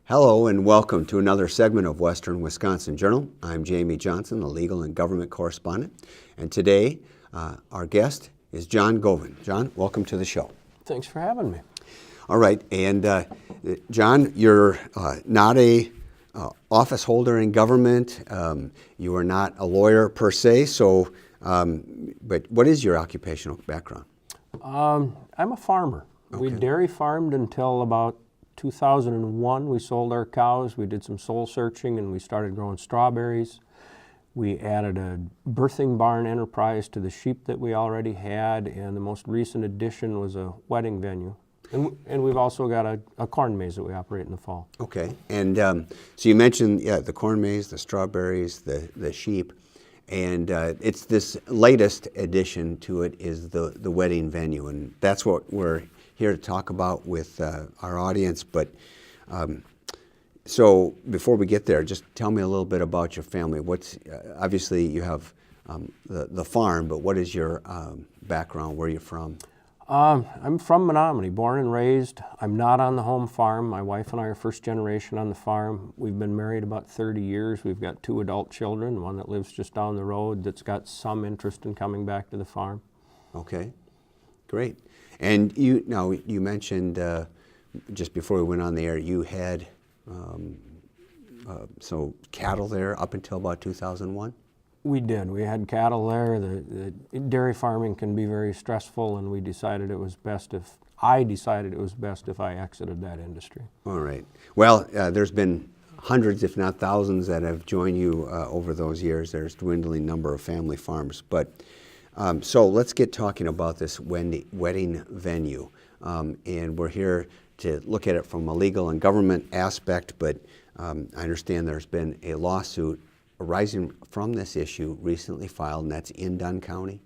Hello and welcome to another segment of Western Wisconsin Journal. I'm Jamie Johnson, the legal and government correspondent, and today our guest is John Govin. John, welcome to the show. Thanks for having me. All right, and John, you're not a office holder in government. You are not a lawyer per se. So, but what is your occupational background? I'm a farmer. Okay. We dairy farmed until about 2001. We sold our cows. We did some soul searching, and we started growing strawberries. We added a birthing barn enterprise to the sheep that we already had, and the most recent addition was a wedding venue. And we've also got a corn maze that we operate in the fall. Okay, and so you mentioned the corn maze, the strawberries, the sheep, and it's this latest addition to it is the wedding venue, and that's what we're here to talk about with our audience. But so before we get there, just tell me a little bit about your family. What's obviously you have the farm, but what is your background? Where are you from? I'm from Menominee, born and raised. I'm not on the home farm. My wife and I are first generation on the farm. We've been married about 30 years. We've got 2 adult children, one that lives just down the road that's got some interest in coming back to the farm. Okay, great. And you mentioned just before we went on the air, you had so cattle there up until about 2001? We did. We had cattle there. The dairy farming can be very stressful, and I decided it was best if I exited that industry. All right. Well, there's been hundreds, if not thousands, that have joined you over those years. There's a dwindling number of family farms. But so let's get talking about this wedding venue. And we're here to look at it from a legal and government aspect, but I understand there's been a lawsuit arising from this issue recently filed, and that's in Dunn County?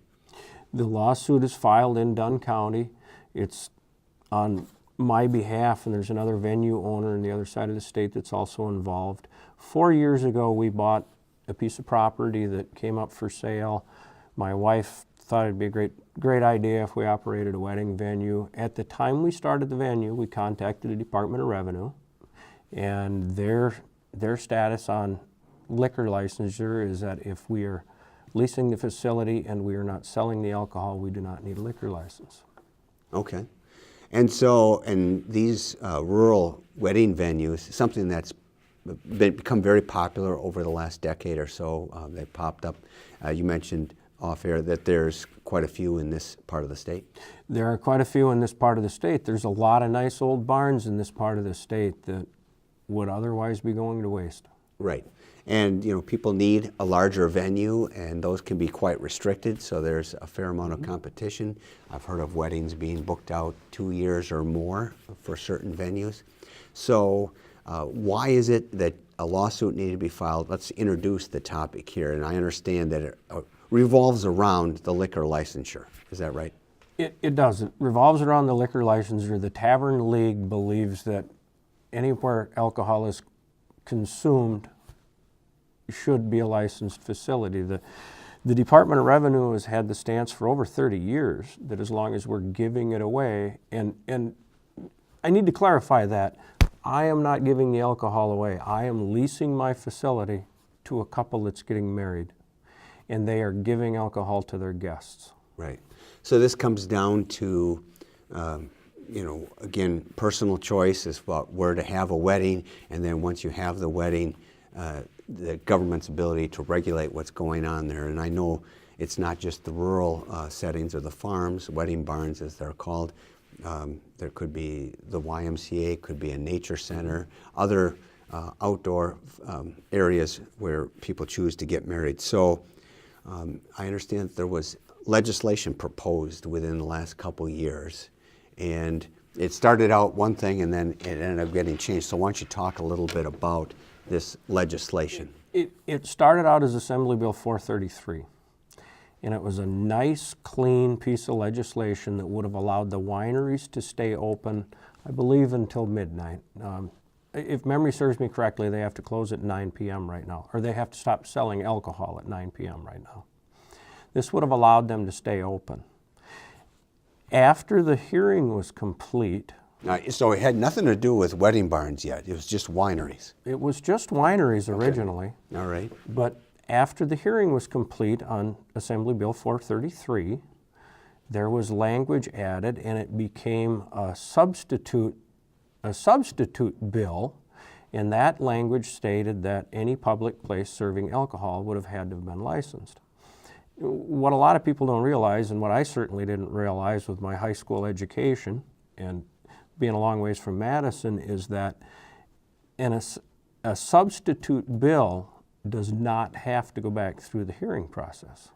The lawsuit is filed in Dunn County. It's on my behalf, and there's another venue owner on the other side of the state that's also involved. 4 years ago, we bought a piece of property that came up for sale. My wife thought it'd be a great idea if we operated a wedding venue. At the time we started the venue, we contacted the Department of Revenue, and their status on liquor licensure is that if we are leasing the facility and we are not selling the alcohol, we do not need a liquor license. Okay. And so, and these rural wedding venues, something that's become very popular over the last decade or so, they popped up. You mentioned off air that there's quite a few in this part of the state. There are quite a few in this part of the state. There's a lot of nice old barns in this part of the state that would otherwise be going to waste. Right. And people need a larger venue, and those can be quite restricted, so there's a fair amount of competition. I've heard of weddings being booked out 2 years or more for certain venues. So why is it that a lawsuit needed to be filed? Let's introduce the topic here, and I understand that it revolves around the liquor licensure. Is that right? It does. It revolves around the liquor licensure. The Tavern League believes that anywhere alcohol is consumed should be a licensed facility. The Department of Revenue has had the stance for over 30 years that as long as we're giving it away, and I need to clarify that, I am not giving the alcohol away. I am leasing my facility to a couple that's getting married, and they are giving alcohol to their guests. Right. So this comes down to again, personal choice is about where to have a wedding, and then once you have the wedding, the government's ability to regulate what's going on there. And I know it's not just the rural settings or the farms, wedding barns as they're called. There could be the YMCA, could be a nature center, other outdoor areas where people choose to get married. So I understand that there was legislation proposed within the last couple years, and it started out one thing and then it ended up getting changed. So why don't you talk a little bit about this legislation? It started out as Assembly Bill 433, and it was a nice, clean piece of legislation that would have allowed the wineries to stay open, I believe, until midnight. If memory serves me correctly, they have to close at 9 p.m. right now, or they have to stop selling alcohol at 9 p.m. right now. This would have allowed them to stay open. After the hearing was complete, Now, so it had nothing to do with wedding barns yet. It was just wineries. It was just wineries originally, All right. but after the hearing was complete on Assembly Bill 433, there was language added and it became a substitute bill, and that language stated that any public place serving alcohol would have had to have been licensed. What a lot of people don't realize, and what I certainly didn't realize with my high school education and being a long ways from Madison, is that a substitute bill does not have to go back through the hearing process.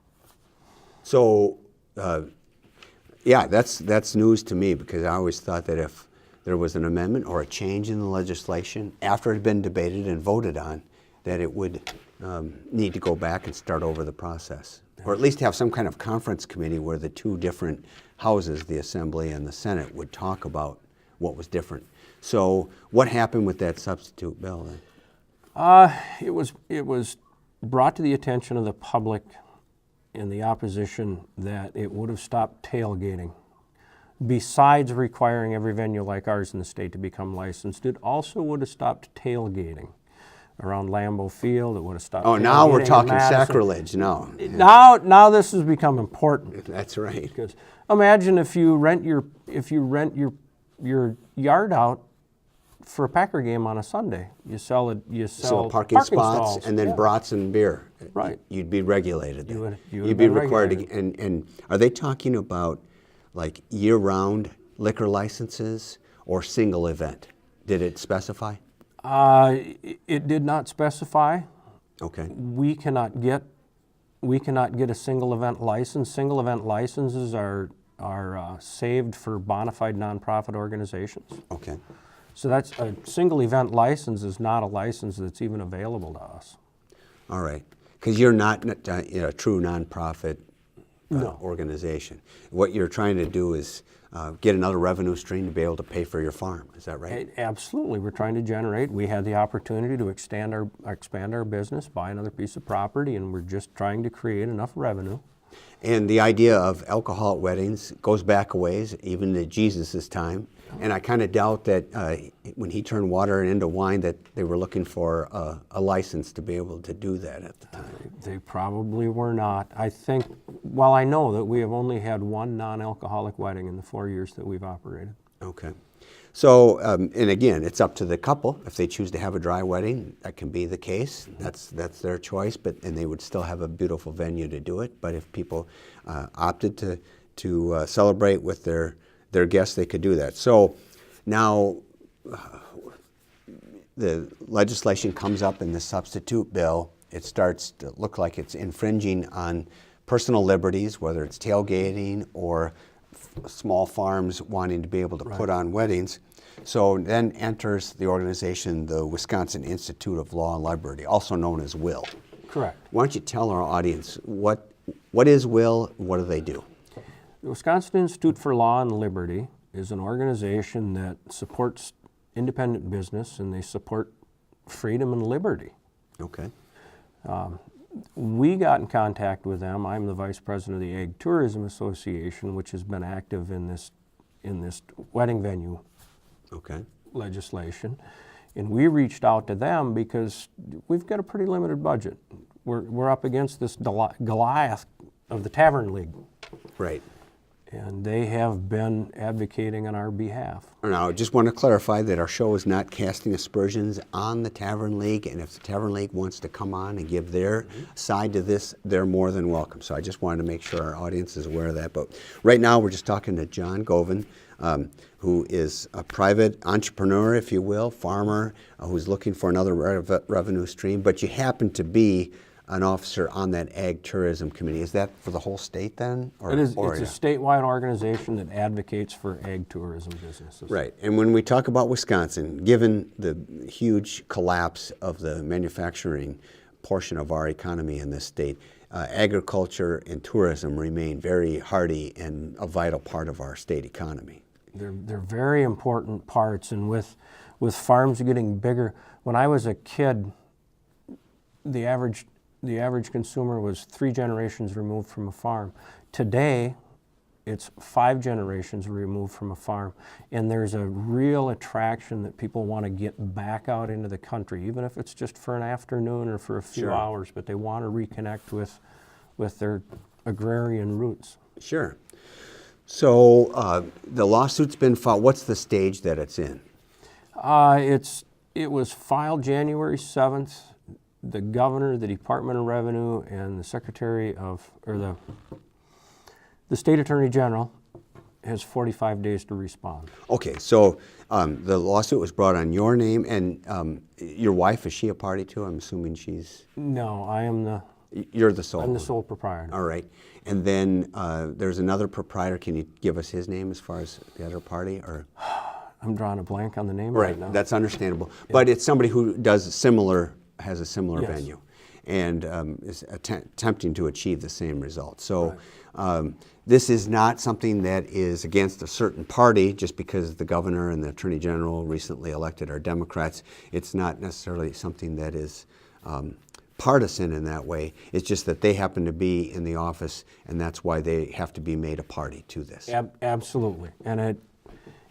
So, yeah, that's news to me, because I always thought that if there was an amendment or a change in the legislation after it had been debated and voted on, that it would need to go back and start over the process. Or at least have some kind of conference committee where the two different houses, the Assembly and the Senate, would talk about what was different. So what happened with that substitute bill then? It was brought to the attention of the public in the opposition that it would have stopped tailgating. Besides requiring every venue like ours in the state to become licensed, it also would have stopped tailgating around Lambeau Field. It would have stopped. Oh, now we're tailgating in talking Madison. sacrilege. No. Now this has become important. That's right. Because imagine if you rent your yard out for a Packer game on a Sunday. You sell Parking spots stalls. and then brats and beer. Right. You'd be regulated then. You would You'd have be been required to, regulated. and are they talking about like year-round liquor licenses or single event? Did it specify? It did not specify. Okay. We cannot get a single event license. Single event licenses are saved for bona fide nonprofit organizations. Okay. So that's a single event license is not a license that's even available to us. All right. Because you're not a true nonprofit No. organization. What you're trying to do is get another revenue stream to be able to pay for your farm. Is that right? Absolutely. We're trying to generate. We had the opportunity to expand our business, buy another piece of property, and we're just trying to create enough revenue. And the idea of alcohol at weddings goes back a ways, even to Jesus' time. And I kind of doubt that when he turned water into wine that they were looking for a license to be able to do that at the time. They probably were not. I think, well, I know that we have only had one non-alcoholic wedding in the 4 years that we've operated. Okay. So, and again, it's up to the couple. If they choose to have a dry wedding, that can be the case. That's their choice, and they would still have a beautiful venue to do it. But if people opted to celebrate with their guests, they could do that. So now the legislation comes up in the substitute bill. It starts to look like it's infringing on personal liberties, whether it's tailgating or small farms wanting to be able to put on weddings. So then enters the organization, the Wisconsin Institute of Law and Liberty, also known as WILL. Correct. Why don't you tell our audience what is WILL and what do they do? The Wisconsin Institute for Law and Liberty is an organization that supports independent business, and they support freedom and liberty. Okay. We got in contact with them. I'm the vice president of the Ag Tourism Association, which has been active in this wedding venue Okay. legislation. And we reached out to them because we've got a pretty limited budget. We're up against this Goliath of the Tavern League. Right. And they have been advocating on our behalf. Now, I just want to clarify that our show is not casting aspersions on the Tavern League, and if the Tavern League wants to come on and give their side to this, they're more than welcome. So I just wanted to make sure our audience is aware of that. But right now, we're just talking to John Govin, who is a private entrepreneur, if you will, farmer, who's looking for another revenue stream. But you happen to be an officer on that Ag Tourism Committee. Is that for the whole state then? Or, It's a statewide organization that advocates for ag tourism businesses. Right. And when we talk about Wisconsin, given the huge collapse of the manufacturing portion of our economy in this state, agriculture and tourism remain very hardy and a vital part of our state economy. They're very important parts, and with farms getting bigger, when I was a kid, the average consumer was 3 generations removed from a farm. Today, It's 5 generations removed from a farm, and there's a real attraction that people want to get back out into the country, even if it's just for an afternoon or for a few Sure. hours, but they want to reconnect with their agrarian roots. Sure. So the lawsuit's been filed. What's the stage that it's in? It was filed January 7th. The governor, the Department of Revenue, and the Secretary of, or the State Attorney General has 45 days to respond. Okay, so the lawsuit was brought on your name, and your wife, is she a party to? I'm assuming she's... No, You're the sole. I'm the sole proprietor. All right. And then there's another proprietor. Can you give us his name as far as the other party? Or I'm drawing a blank on the name right now. That's understandable. Yeah. But it's somebody who has a similar Yes. venue and is attempting to achieve the same result. So this is not something that is against a certain party just because the governor and the attorney general recently elected are Democrats. It's not necessarily something that is partisan in that way. It's just that they happen to be in the office, and that's why they have to be made a party to this. Absolutely. And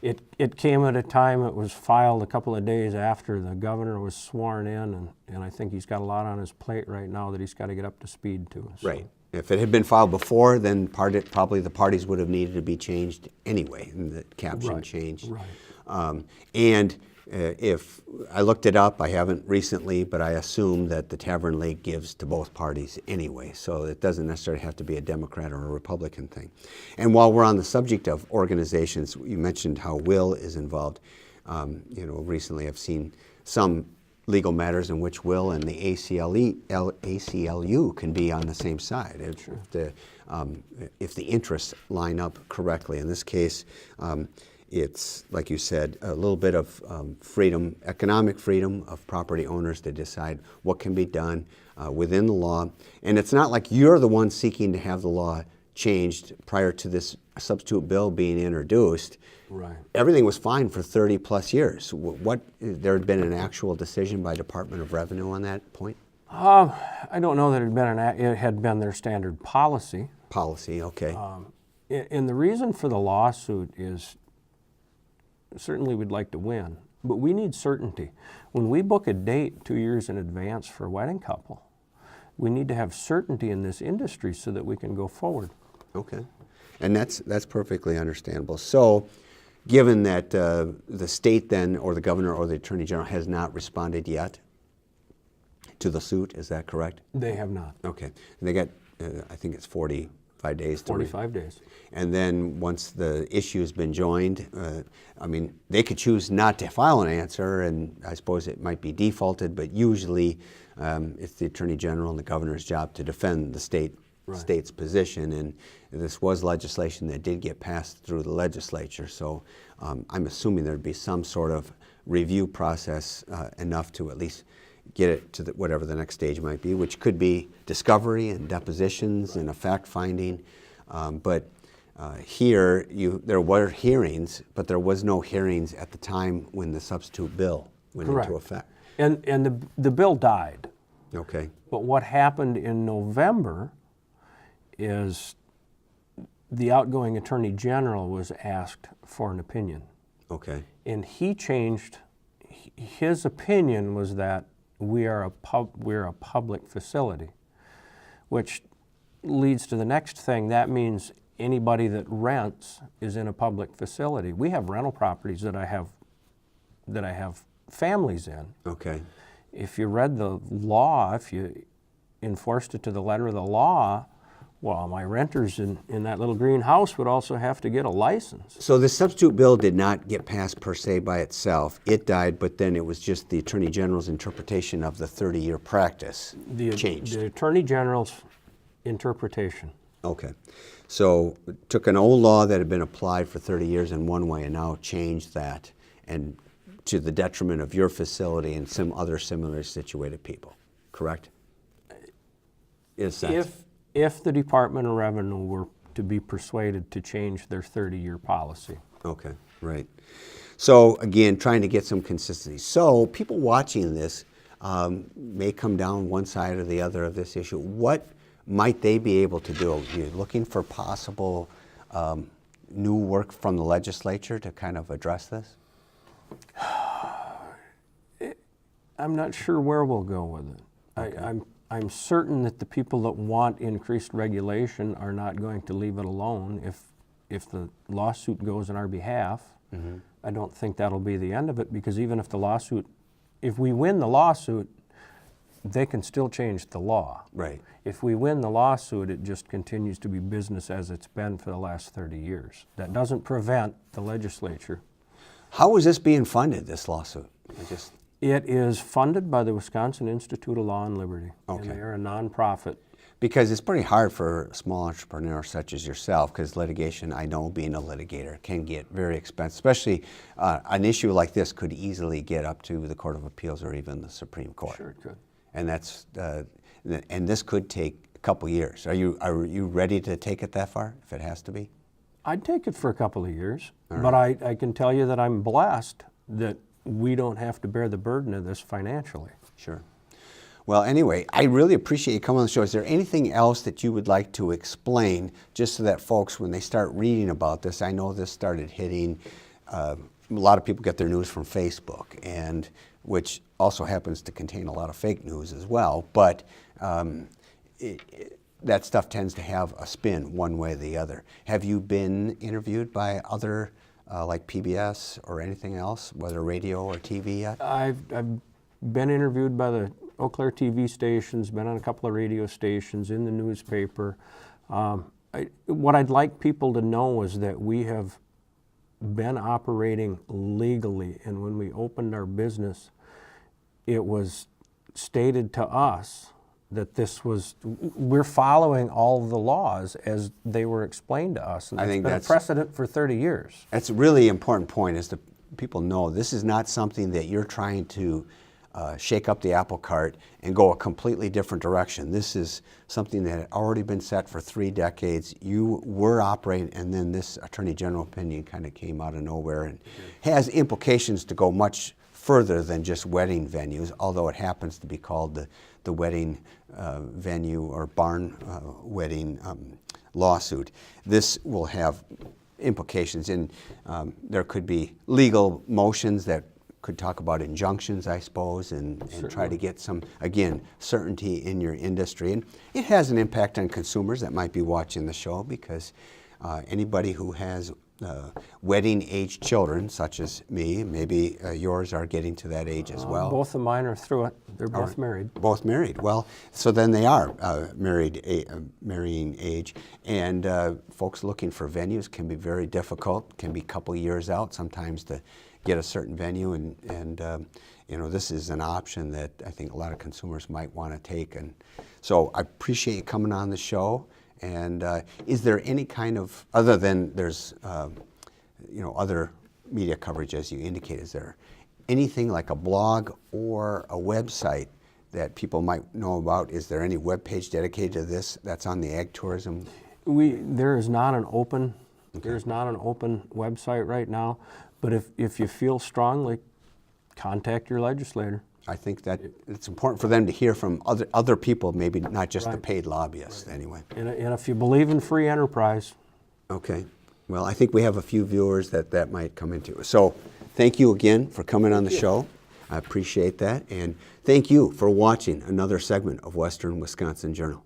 it came at a time, it was filed a couple of days after the governor was sworn in, and I think he's got a lot on his plate right now that he's got to get up to speed to. So. Right. If it had been filed before, then probably the parties would have needed to be changed anyway, and the caption changed. Right. And if I looked it up, I haven't recently, but I assume that the Tavern League gives to both parties anyway, so it doesn't necessarily have to be a Democrat or a Republican thing. And while we're on the subject of organizations, you mentioned how Will is involved. Recently I've seen some legal matters in which Will and the ACLU can be on the same side if the interests line up correctly. In this case, it's, like you said, a little bit of freedom, economic freedom of property owners to decide what can be done within the law. And it's not like you're the one seeking to have the law changed prior to this substitute bill being introduced. Right. Everything was fine for 30 plus years. There had been an actual decision by Department of Revenue on that point? I don't know that it had been their standard policy. Policy, okay. And the reason for the lawsuit is, certainly we'd like to win, but we need certainty. When we book a date 2 years in advance for a wedding couple, we need to have certainty in this industry so that we can go forward. Okay, and that's perfectly understandable. So, given that the state then, or the governor or the attorney general has not responded yet to the suit, is that correct? They have not. Okay, and they got, I think it's 45 days. 45 days. And then once the issue's been joined, they could choose not to file an answer, and I suppose it might be defaulted, but usually it's the Attorney General and the Governor's job to defend the state's position, and this was legislation that did get passed through the legislature, so I'm assuming there'd be some sort of review process enough to at least get it to whatever the next stage might be, which could be discovery and depositions and a fact-finding. But here, there were hearings, but there was no hearings at the time when the substitute bill went into effect. And the bill died. Okay. But what happened in November is the outgoing Attorney General was asked for an opinion. Okay. And he changed, his opinion was that we're a public facility, which leads to the next thing. That means anybody that rents is in a public facility. We have rental properties that I have families in. Okay. If you read the law, if you enforced it to the letter of the law, well, my renters in that little green house would also have to get a license. So the substitute bill did not get passed per se by itself. It died, but then it was just the Attorney General's interpretation of the 30-year practice changed. The Attorney General's interpretation. Okay. So it took an old law that had been applied for 30 years in one way and now changed that, and to the detriment of your facility and some other similarly situated people, correct? If the Department of Revenue were to be persuaded to change their 30-year policy. Okay, right. So again, trying to get some consistency. So people watching this may come down one side or the other of this issue. What might they be able to do? You're looking for possible new work from the legislature to kind of address this? I'm not sure where we'll go with it. Okay. I'm certain that the people that want increased regulation are not going to leave it alone if the lawsuit goes in our behalf. Mm-hmm. I don't think that'll be the end of it, because even if we win the lawsuit, they can still change the law. Right. If we win the lawsuit, it just continues to be business as it's been for the last 30 years. That doesn't prevent the legislature. How is this being funded, this lawsuit? It is funded by the Wisconsin Institute of Law and Liberty. Okay. And they are a nonprofit. Because it's pretty hard for small entrepreneurs such as yourself, because litigation, I know being a litigator, can get very expensive, especially an issue like this could easily get up to the Court of Appeals or even the Supreme Court. Sure it could. And and this could take a couple years. Are you ready to take it that far, if it has to be? I'd take it for a couple of years, All but right. I can tell you that I'm blessed that we don't have to bear the burden of this financially. Sure. Well, anyway, I really appreciate you coming on the show. Is there anything else that you would like to explain, just so that folks, when they start reading about this, I know this started hitting, a lot of people get their news from Facebook, and which also happens to contain a lot of fake news as well, but that stuff tends to have a spin one way or the other. Have you been interviewed by other, like PBS or anything else, whether radio or TV yet? I've been interviewed by the Eau Claire TV stations, been on a couple of radio stations, in the newspaper. What I'd like people to know is that we have been operating legally, and when we opened our business, it was stated to us that we're following all the laws as they were explained to us. And I think been that's a precedent for 30 years. That's a really important point, is that people know this is not something that you're trying to shake up the apple cart and go a completely different direction. This is something that had already been set for 3 decades. You were operating, and then this Attorney General opinion kind of came out of nowhere and has implications to go much further than just wedding venues, although it happens to be called the wedding venue or barn wedding lawsuit. This will have implications in, there could be legal motions that could talk about injunctions, I suppose, and try to get some, again, certainty in your industry. And it has an impact on consumers that might be watching the show, because anybody who has wedding-age children, such as me, maybe yours are getting to that age as well. Both of mine are through it. They're both married. Both married. Well, so then they are marrying age. And folks looking for venues can be very difficult, can be a couple years out sometimes to get a certain venue. And you know, this is an option that I think a lot of consumers might want to take. And so I appreciate you coming on the show. And is there any kind of, other than there's, you know, other media coverage as you indicate, is there anything like a blog or a website that people might know about? Is there any web page dedicated to this that's on the ag tourism? There is not an open website right now, but if you feel strongly, contact your legislator. I think that it's important for them to hear from other people, maybe not just the paid lobbyists, anyway. And if you believe in free enterprise. Okay. Well, I think we have a few viewers that might come into it. So thank you again for coming on the show. I appreciate that. And thank you for watching another segment of Western Wisconsin Journal.